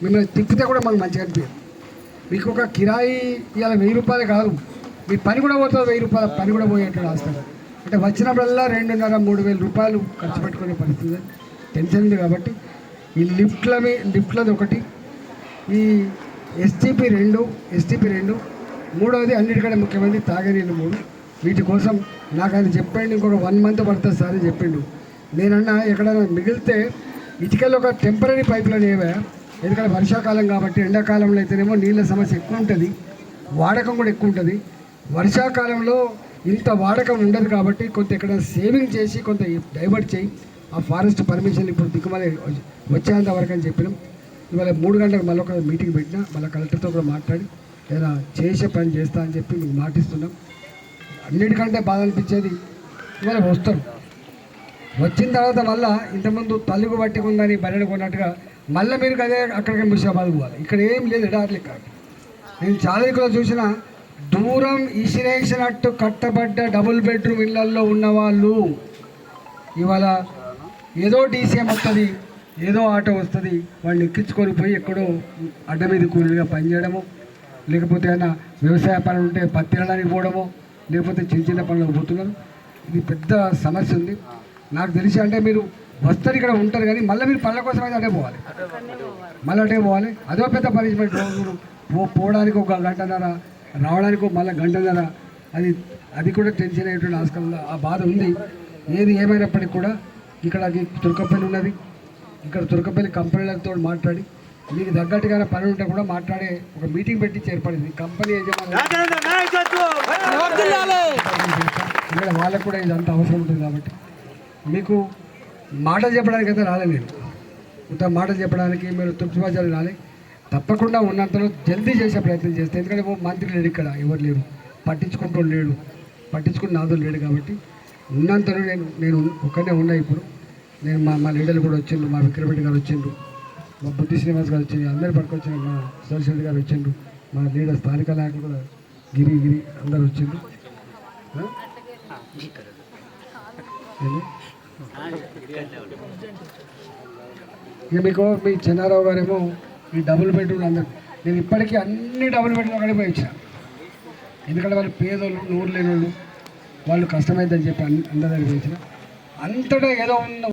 మిమ్మల్ని తిప్పితే కూడా మాకు మంచిగా అనిపించదు. మీకు ఒక కిరాయి ఇవాళ 1000 రూపాయలు కాదు, మీ పని కూడా పోతుంది, 1000 రూపాయల పని కూడా పోయేట్టు రాస్తారు. అంటే వచ్చినప్పుడల్లా 2,500-3,000 రూపాయలు ఖర్చు పెట్టుకునే పరిస్థితి టెన్షన్ ఉంది. కాబట్టి ఈ లిఫ్ట్లది ఒకటి, ఈ ఎస్టీపీ 2, మూడవది అన్నిటికంటే ముఖ్యమైనది తాగనీళ్ళు 3. వీటి కోసం నాకు ఆయన చెప్పండి ఇంకొక 1 మంత్ పడుతుంది సార్ అని చెప్పిండు. నేనన్నా ఎక్కడైనా మిగిలితే ఇటుకల్లో ఒక టెంపరీ పైపులను ఏవా, ఎందుకంటే వర్షాకాలం కాబట్టి. ఎండాకాలంలో అయితేనేమో నీళ్ళ సమస్య ఎక్కువ ఉంటుంది, వాడకం కూడా ఎక్కువ ఉంటుంది. వర్షాకాలంలో ఇంత వాడకం ఉండదు కాబట్టి కొంత ఎక్కడ సేవింగ్ చేసి కొంత డైవర్ట్ చేయి. ఆ ఫారెస్ట్ పర్మిషన్ ఇప్పుడు దిక్కుమల వచ్చేంత వరకు అని చెప్పినాం. ఇవాళ 3 గంటలకు మళ్ళీ ఒక మీటింగ్ పెట్టినా, మళ్ళీ కలెక్టర్తో కూడా మాట్లాడి ఏదైనా చేసే పని చేస్తా అని చెప్పి మీకు మాటిస్తున్నాం. అన్నిటికంటే బాధ అనిపించేది ఇవాళ వస్తాం, వచ్చిన తర్వాత మళ్ళీ ఇంతకుముందు తలుగు పట్టుకుందని బర్రెలు కొన్నట్టుగా మళ్ళీ మీరు అదే అక్కడికి ముషాబాద్ పోవాలి. ఇక్కడ ఏం లేదు, ఎడార్లు ఇక్కడ. నేను చాలా ఇక్కడ చూసిన దూరం ఇసిరేసినట్టు కట్టబడ్డ డబుల్ బెడ్రూమ్ ఇళ్లల్లో ఉన్నవాళ్ళు ఇవాళ ఏదో డీసీఎం వస్తుంది, ఏదో ఆటో వస్తుంది, వాడిని ఎక్కించుకొని పోయి ఎక్కడో అడ్డ మీద కూలీగా పనిచేయడము, లేకపోతే ఏమైనా వ్యవసాయ పనులు ఉంటే పత్తి తినడానికి పోవడమో, లేకపోతే చిన్న చిన్న పనులకు పోతున్నారు. ఇది పెద్ద సమస్య ఉంది. నాకు తెలిసి అంటే మీరు వస్తారు ఇక్కడ ఉంటారు కానీ మళ్ళీ మీరు పనుల కోసం అయితే అటే పోవాలి, మళ్ళీ అటే పోవాలి. అదో పెద్ద పనిష్మెంట్. రోజు పోవడానికి 1 గంటన్నర, రావడానికి మళ్ళీ 1 గంటన్నర, అది కూడా టెన్షన్ అయ్యేటువంటి ఆస్కారంలో ఆ బాధ ఉంది. ఏది ఏమైనప్పటికీ కూడా ఇక్కడ తుర్కపల్లి ఉన్నది, ఇక్కడ తుర్కపల్లి కంపెనీలతో మాట్లాడి మీకు తగ్గట్టుగా పని ఉంటే కూడా మాట్లాడే ఒక మీటింగ్ పెట్టి ఏర్పడింది. కంపెనీ యజమాని ఇక్కడ వాళ్ళకు కూడా ఇదంతా అవసరం ఉంటుంది. కాబట్టి మీకు మాటలు చెప్పడానికి అయితే రాలే, నేను ఇంత మాటలు చెప్పడానికి మీరు తృప్తిపరచాలి రాలే. తప్పకుండా ఉన్నంతలో జల్దీ చేసే ప్రయత్నం చేస్తే, ఎందుకంటే మంత్రి లేడు ఇక్కడ, ఎవరు లేరు, పట్టించుకుంటూ లేడు, పట్టించుకున్న నాదులు లేడు. కాబట్టి ఉన్నంతలో నేను ఒక్కనే ఉన్నా. ఇప్పుడు నేను మా లీడర్లు కూడా వచ్చిండ్రు, మా విక్రమరెడ్డి గారు వచ్చిండ్రు, మా బుద్ధి శ్రీనివాస్ గారు వచ్చిండ్రు, అందరు పట్టుకొచ్చిన మా సోషల్ గారు వచ్చిండ్రు, మా లీడర్ స్థానిక నాయకులు కూడా గిరి అందరు వచ్చిండ్రు. ఇక మీకు మీ చెన్నారావు గారేమో ఈ డబుల్ బెడ్రూమ్ అందరు, నేను ఇప్పటికీ అన్ని డబుల్ బెడ్రూమ్ అక్కడే పోయి ఇచ్చిన. ఎందుకంటే వాళ్ళు పేదోళ్ళు, నూరు లేని వాళ్ళు, వాళ్ళు కష్టమైందని చెప్పి అందరి దగ్గర పోయించిన. అంతటా ఏదో ఉన్న